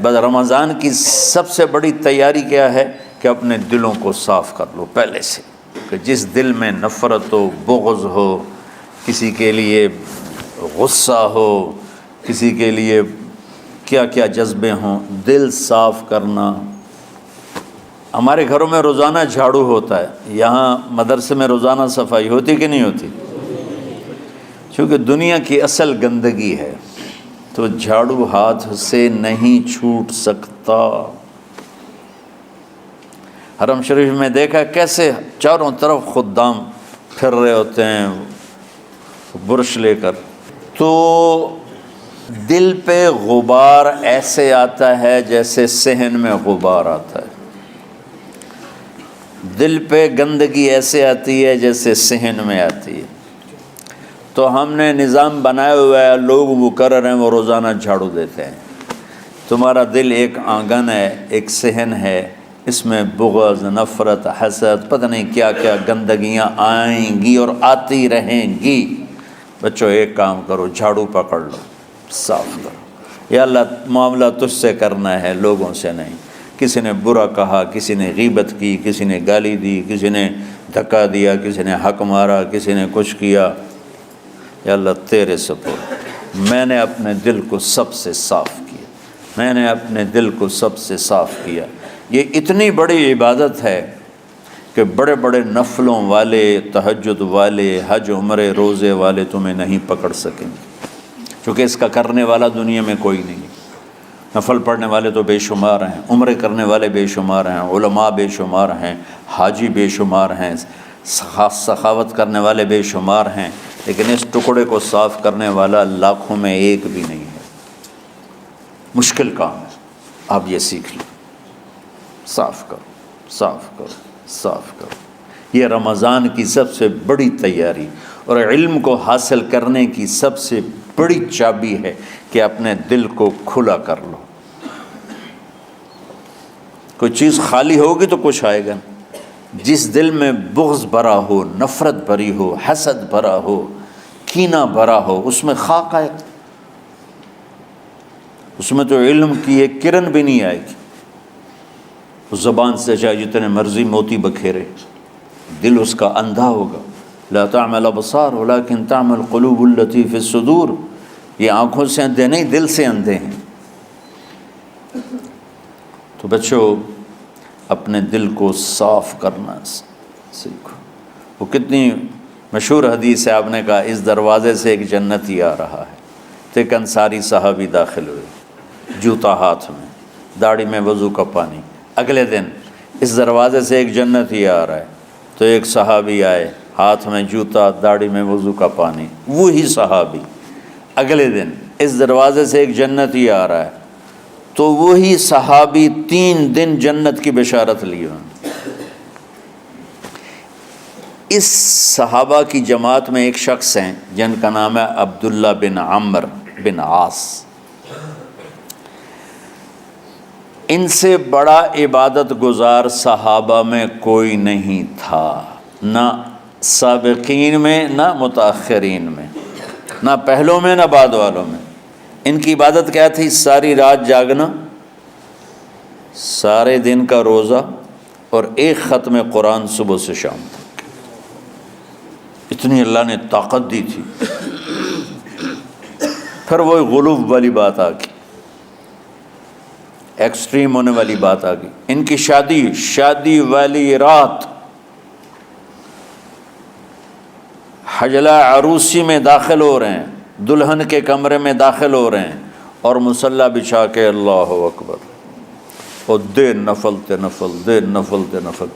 بس رمضان کی سب سے بڑی تیاری کیا ہے کہ اپنے دلوں کو صاف کر لو پہلے سے، کہ جس دل میں نفرت ہو، بغض ہو، کسی کے لیے غصہ ہو، کسی کے لیے کیا کیا جذبے ہوں، دل صاف کرنا۔ ہمارے گھروں میں روزانہ جھاڑو ہوتا ہے، یہاں مدرسے میں روزانہ صفائی ہوتی کہ نہیں ہوتی؟ چونکہ دنیا کی اصل گندگی ہے تو جھاڑو ہاتھ سے نہیں چھوٹ سکتا۔ حرم شریف میں دیکھا کیسے چاروں طرف خدام پھر رہے ہوتے ہیں برش لے کر، تو دل پہ غبار ایسے آتا ہے جیسے صحن میں غبار آتا ہے، دل پہ گندگی ایسے آتی ہے جیسے صحن میں آتی ہے۔ تو ہم نے نظام بنایا ہوا ہے، لوگ مقرر ہیں وہ روزانہ جھاڑو دیتے ہیں۔ تمہارا دل ایک آنگن ہے، ایک صحن ہے، اس میں بغض، نفرت، حسد، پتہ نہیں کیا کیا گندگیاں آئیں گی اور آتی رہیں گی۔ بچوں ایک کام کرو، جھاڑو پکڑ لو، صاف کرو۔ یا اللہ معاملہ تجھ سے کرنا ہے، لوگوں سے نہیں۔ کسی نے برا کہا، کسی نے غیبت کی، کسی نے گالی دی، کسی نے دھکا دیا، کسی نے حق مارا، کسی نے کچھ کیا، یا اللہ تیرے سپرد میں نے اپنے دل کو سب سے صاف کیا، میں نے اپنے دل کو سب سے صاف کیا۔ یہ اتنی بڑی عبادت ہے کہ بڑے بڑے نفلوں والے، تہجد والے، حج عمرے روزے والے تمہیں نہیں پکڑ سکیں گے، چونکہ اس کا کرنے والا دنیا میں کوئی نہیں ہے۔ نفل پڑھنے والے تو بے شمار ہیں، عمرے کرنے والے بے شمار ہیں، علماء بے شمار ہیں، حاجی بے شمار ہیں، سخاوت کرنے والے بے شمار ہیں، لیکن اس ٹکڑے کو صاف کرنے والا لاکھوں میں ایک بھی نہیں ہے۔ مشکل کام ہے، آپ یہ سیکھ لیں، صاف کرو، صاف کرو، صاف کرو۔ یہ رمضان کی سب سے بڑی تیاری اور علم کو حاصل کرنے کی سب سے بڑی چابی ہے کہ اپنے دل کو کھلا کر لو۔ کوئی چیز خالی ہوگی تو کچھ آئے گا۔ جس دل میں بغض بھرا ہو، نفرت بھری ہو، حسد بھرا ہو، کینہ بھرا ہو، اس میں خاک آئے گا، اس میں تو علم کی ایک کرن بھی نہیں آئے گی۔ اس زبان سے چاہے جتنے مرضی موتی بکھیرے، دل اس کا اندھا ہوگا۔ لا تعمى الابصار ولكن تعمى القلوب التي في الصدور۔ یہ آنکھوں سے اندھے نہیں، دل سے اندھے ہیں۔ تو بچوں اپنے دل کو صاف کرنا سیکھو۔ وہ کتنی مشہور حدیث ہے، آپ نے کہا اس دروازے سے ایک جنتی آ رہا ہے، تو ایک انصاری صحابی داخل ہوئے، جوتا ہاتھ میں، داڑھی میں وضو کا پانی۔ اگلے دن اس دروازے سے ایک جنتی آ رہا ہے، تو ایک صحابی آئے، ہاتھ میں جوتا، داڑھی میں وضو کا پانی، وہی صحابی۔ اگلے دن اس دروازے سے ایک جنتی آ رہا ہے، تو وہی صحابی 3 دن جنت کی بشارت لی۔ اس صحابہ کی جماعت میں ایک شخص ہیں جن کا نام ہے عبداللہ بن عمرو بن عاص۔ ان سے بڑا عبادت گزار صحابہ میں کوئی نہیں تھا، نہ سابقین میں نہ متاخرین میں، نہ پہلوں میں نہ بعد والوں میں۔ ان کی عبادت کیا تھی؟ ساری رات جاگنا، سارے دن کا روزہ، اور ایک ختم قرآن صبح سے شام تک۔ اتنی اللہ نے طاقت دی تھی۔ پھر وہ غلوب والی بات آ گئی، ایکسٹریم ہونے والی بات آ گئی۔ ان کی شادی والی رات حجلہ عروسی میں داخل ہو رہے ہیں، دلہن کے کمرے میں داخل ہو رہے ہیں، اور مصلی بچھا کے اللہ اکبر، اور دیر نفل تے نفل، دیر نفل تے نفل۔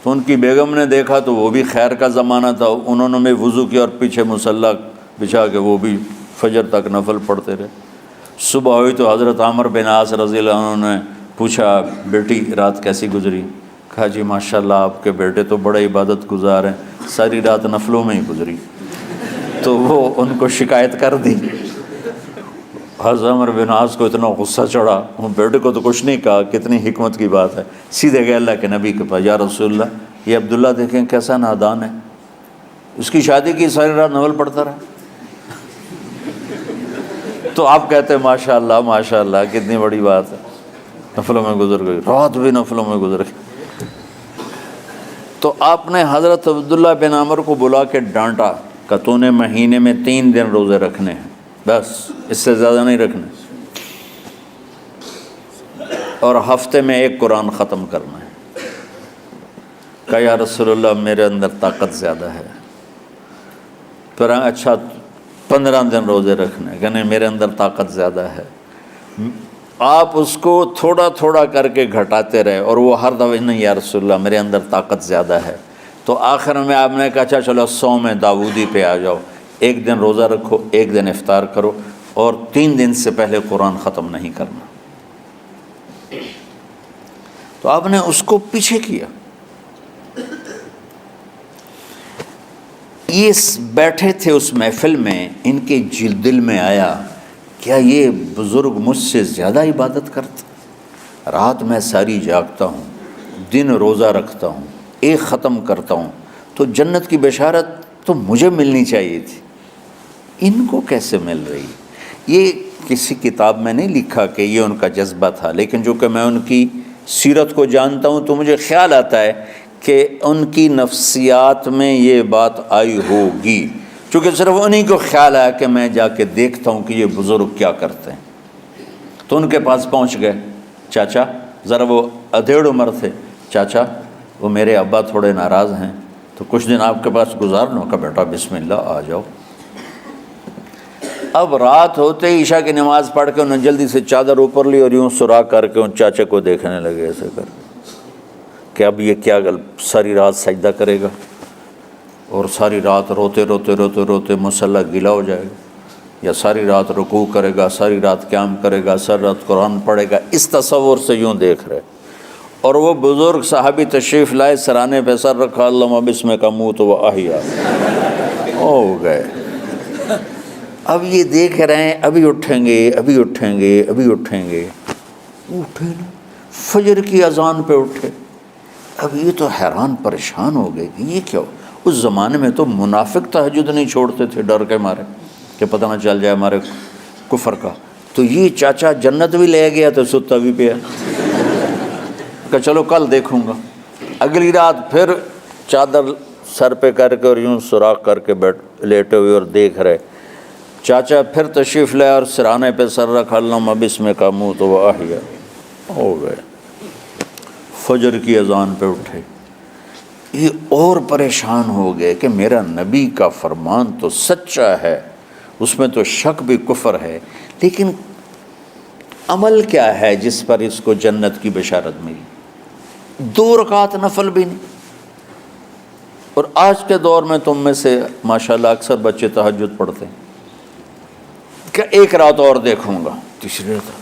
تو ان کی بیگم نے دیکھا تو وہ بھی خیر کا زمانہ تھا، انہوں نے بھی وضو کیا اور پیچھے مصلی بچھا کے وہ بھی فجر تک نفل پڑھتے رہے۔ صبح ہوئی تو حضرت عمرو بن عاص رضی اللہ عنہ نے پوچھا، بیٹی رات کیسی گزری؟ کہا جی ماشاءاللہ آپ کے بیٹے تو بڑے عبادت گزار ہیں، ساری رات نفلوں میں ہی گزری۔ تو وہ ان کو شکایت کر دی۔ حضرت عمرو بن عاص کو اتنا غصہ چڑھا، وہ بیٹے کو تو کچھ نہیں کہا، کتنی حکمت کی بات ہے، سیدھے گئے اللہ کے نبی کے پاس، یا رسول اللہ یہ عبداللہ دیکھیں کیسا نادان ہے، اس کی شادی کی ساری رات نفل پڑھتا رہا۔ تو آپ کہتے ہیں ماشاءاللہ ماشاءاللہ کتنی بڑی بات ہے۔ نفلوں میں گزر گئی، رات بھی نفلوں میں گزر گئی۔ تو آپ نے حضرت عبداللہ بن عمر کو بلا کے ڈانٹا کہ تو نے مہینے میں 3 دن روزے رکھنے ہیں، بس اس سے زیادہ نہیں رکھنے، اور ہفتے میں 1 قرآن ختم کرنا ہے۔ کہا یا رسول اللہ میرے اندر طاقت زیادہ ہے۔ پھر اچھا 15 دن روزے رکھنے، کہ نہیں میرے اندر طاقت زیادہ ہے۔ آپ اس کو تھوڑا تھوڑا کر کے گھٹاتے رہے، اور وہ ہر دفعہ نہیں یا رسول اللہ میرے اندر طاقت زیادہ ہے۔ تو آخر میں آپ نے کہا اچھا چلو صوم داؤدی پہ آ جاؤ، 1 دن روزہ رکھو، 1 دن افطار کرو، اور 3 دن سے پہلے قرآن ختم نہیں کرنا۔ تو آپ نے اس کو پیچھے کیا۔ یہ بیٹھے تھے اس محفل میں، ان کے دل میں آیا کیا یہ بزرگ مجھ سے زیادہ عبادت کرتا؟ رات میں ساری جاگتا ہوں، دن روزہ رکھتا ہوں، 1 ختم کرتا ہوں، تو جنت کی بشارت تو مجھے ملنی چاہیے تھی، ان کو کیسے مل رہی؟ یہ کسی کتاب میں نہیں لکھا کہ یہ ان کا جذبہ تھا، لیکن جو کہ میں ان کی سیرت کو جانتا ہوں تو مجھے خیال آتا ہے کہ ان کی نفسیات میں یہ بات آئی ہوگی، چونکہ صرف انہی کو خیال آیا کہ میں جا کے دیکھتا ہوں کہ یہ بزرگ کیا کرتے ہیں۔ تو ان کے پاس پہنچ گئے، چاچا، ذرا وہ ادھیڑ عمر تھے، چاچا وہ میرے ابا تھوڑے ناراض ہیں، تو کچھ دن آپ کے پاس گزار لوں؟ کا بیٹا بسم اللہ آ جاؤ۔ اب رات ہوتے ہی عشاء کی نماز پڑھ کے انہوں نے جلدی سے چادر اوپر لی اور یوں سراغ کر کے ان چاچے کو دیکھنے لگے ایسے کر کہ اب یہ کیا ساری رات سجدہ کرے گا، اور ساری رات روتے روتے روتے روتے مصلی گیلا ہو جائے گا، یا ساری رات رکوع کرے گا، ساری رات قیام کرے گا، ساری رات قرآن پڑھے گا، اس تصور سے یوں دیکھ رہے۔ اور وہ بزرگ صحابی تشریف لائے، سرانے پہ سر رکھا، اللہم بسمک اموت و احیا، ہو گئے۔ اب یہ دیکھ رہے ہیں ابھی اٹھیں گے، ابھی اٹھیں گے، ابھی اٹھیں گے، اٹھے نا، فجر کی اذان پہ اٹھے۔ اب یہ تو حیران پریشان ہو گئے کہ یہ کیا ہو؟ اس زمانے میں تو منافق تہجد نہیں چھوڑتے تھے ڈر کے مارے کہ پتہ نہ چل جائے ہمارے کفر کا، تو یہ چاچا جنت بھی لے گیا تو ستا بھی پیا کہ چلو کل دیکھوں گا۔ اگلی رات پھر چادر سر پہ کر کے اور یوں سوراخ کر کے لیٹے ہوئے اور دیکھ رہے۔ چاچا پھر تشریف لے اور سرانے پہ سر رکھا، اللہم بسمک اموت و احیا، ہو گئے۔ فجر کی اذان پہ اٹھے، یہ اور پریشان ہو گئے کہ میرا نبی کا فرمان تو سچا ہے، اس میں تو شک بھی کفر ہے، لیکن عمل کیا ہے جس پر اس کو جنت کی بشارت ملی؟ 2 رکعت نفل بھی نہیں۔ اور آج کے دور میں تم میں سے ماشاءاللہ اکثر بچے تہجد پڑھتے ہیں کہ 1 رات اور دیکھوں گا، تیسری رات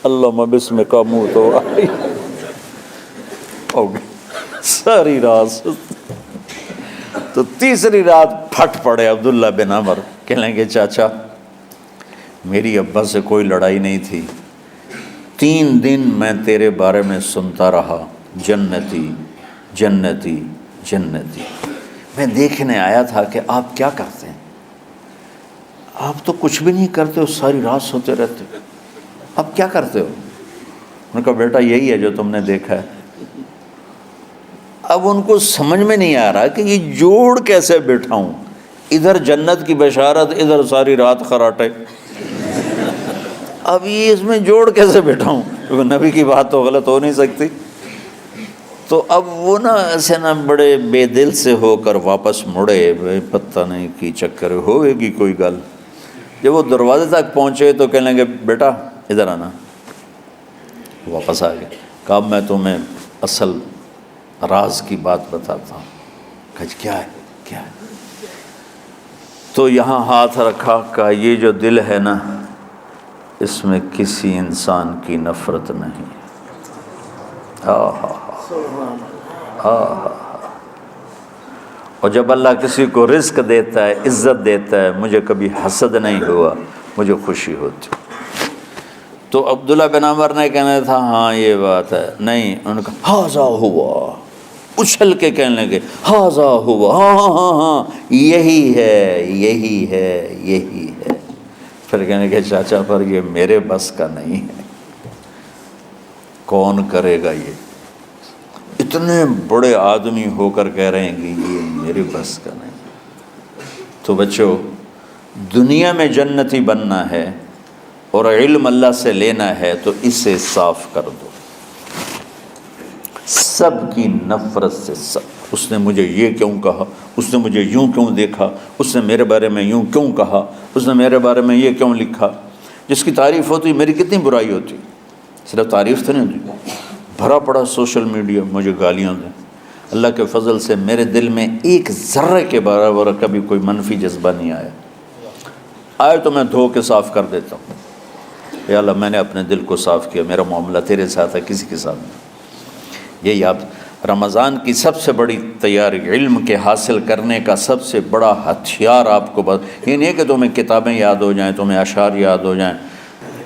اللہم بسمک اموت و احیا، ہو گئی ساری رات۔ تو تیسری رات پھٹ پڑے عبداللہ بن عمر، کہنے گے چاچا میری ابا سے کوئی لڑائی نہیں تھی، 3 دن میں تیرے بارے میں سنتا رہا، جنتی جنتی جنتی۔ میں دیکھنے آیا تھا کہ آپ کیا کرتے ہیں، آپ تو کچھ بھی نہیں کرتے ہو، ساری رات سوتے رہتے ہو، آپ کیا کرتے ہو؟ انہوں نے کہا بیٹا یہی ہے جو تم نے دیکھا ہے۔ اب ان کو سمجھ میں نہیں آ رہا کہ یہ جوڑ کیسے بٹھاؤں، ادھر جنت کی بشارت، ادھر ساری رات خراٹے، اب یہ اس میں جوڑ کیسے بٹھاؤں، کیونکہ نبی کی بات تو غلط ہو نہیں سکتی۔ تو اب وہ نا ایسے نا بڑے بے دل سے ہو کر واپس مڑے، پتہ نہیں کی چکر ہوئے گی کوئی گل۔ جب وہ دروازے تک پہنچے تو کہنے لگے بیٹا ادھر آنا، واپس آ گئے۔ کہا میں تمہیں اصل راز کی بات بتاتا ہوں۔ کہا کیا ہے کیا ہے؟ تو یہاں ہاتھ رکھا، کہا یہ جو دل ہے نا اس میں کسی انسان کی نفرت نہیں۔ اور جب اللہ کسی کو رزق دیتا ہے، عزت دیتا ہے، مجھے کبھی حسد نہیں ہوا، مجھے خوشی ہوتی۔ تو عبداللہ بن عمر نے کہنا تھا ہاں یہ بات ہے، نہیں، انہوں نے کہا ہاذا ہوا، اچھل کے کہنے لگے ہاذا ہوا، ہاں ہاں ہاں ہاں یہی ہے یہی ہے یہی ہے۔ پھر کہنے کہ چاچا پر یہ میرے بس کا نہیں ہے، کون کرے گا یہ؟ اتنے بڑے آدمی ہو کر کہہ رہے ہیں کہ یہ میرے بس کا نہیں۔ تو بچوں، دنیا میں جنتی بننا ہے اور علم اللہ سے لینا ہے تو اسے صاف کر دو، سب کی نفرت سے۔ سب، اس نے مجھے یہ کیوں کہا، اس نے مجھے یوں کیوں دیکھا، اس نے میرے بارے میں یوں کیوں کہا، اس نے میرے بارے میں یہ کیوں لکھا۔ جس کی تعریف ہوتی میری کتنی برائی ہوتی، صرف تعریف تو نہیں ہوتی، بھرا پڑا سوشل میڈیا مجھے گالیاں دیں۔ اللہ کے فضل سے میرے دل میں ایک ذرے کے برابر کبھی کوئی منفی جذبہ نہیں آیا، آئے تو میں دھو کے صاف کر دیتا ہوں، یا اللہ میں نے اپنے دل کو صاف کیا، میرا معاملہ تیرے ساتھ ہے، کسی کے ساتھ نہیں۔ یہی آپ رمضان کی سب سے بڑی تیاری، علم کے حاصل کرنے کا سب سے بڑا ہتھیار آپ کو یہ نہیں ہے کہ تمہیں کتابیں یاد ہو جائیں، تمہیں اشعار یاد ہو جائیں۔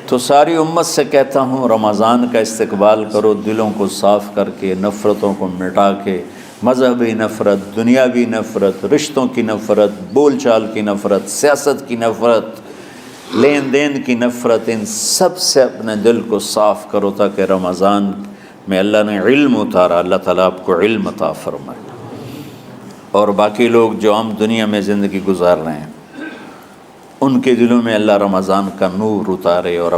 تو ساری امت سے کہتا ہوں رمضان کا استقبال کرو دلوں کو صاف کر کے، نفرتوں کو مٹا کے، مذہبی نفرت، دنیاوی نفرت، رشتوں کی نفرت، بول چال کی نفرت، سیاست کی نفرت، لین دین کی نفرت، ان سب سے اپنے دل کو صاف کرو تاکہ رمضان میں اللہ نے علم اتارا، اللہ تعالیٰ آپ کو علم عطا فرمائے، اور باقی لوگ جو عام دنیا میں زندگی گزار رہے ہیں ان کے دلوں میں اللہ رمضان کا نور اتارے اور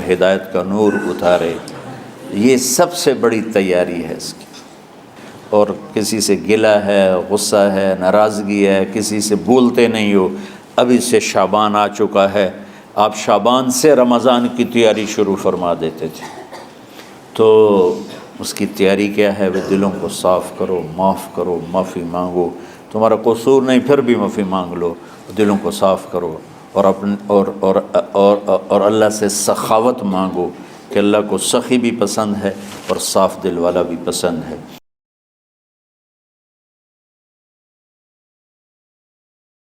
ہدایت کا نور اتارے۔ یہ سب سے بڑی تیاری ہے اس کی۔ اور کسی سے گلہ ہے، غصہ ہے، ناراضگی ہے، کسی سے بولتے نہیں ہو، ابھی سے شعبان آ چکا ہے، آپ شعبان سے رمضان کی تیاری شروع فرما دیتے تھے، تو اس کی تیاری کیا ہے؟ وہ دلوں کو صاف کرو، معاف کرو، معافی مانگو، تمہارا قصور نہیں پھر بھی معافی مانگ لو، دلوں کو صاف کرو، اور اللہ سے سخاوت مانگو کہ اللہ کو سخی بھی پسند ہے اور صاف دل والا بھی پسند ہے۔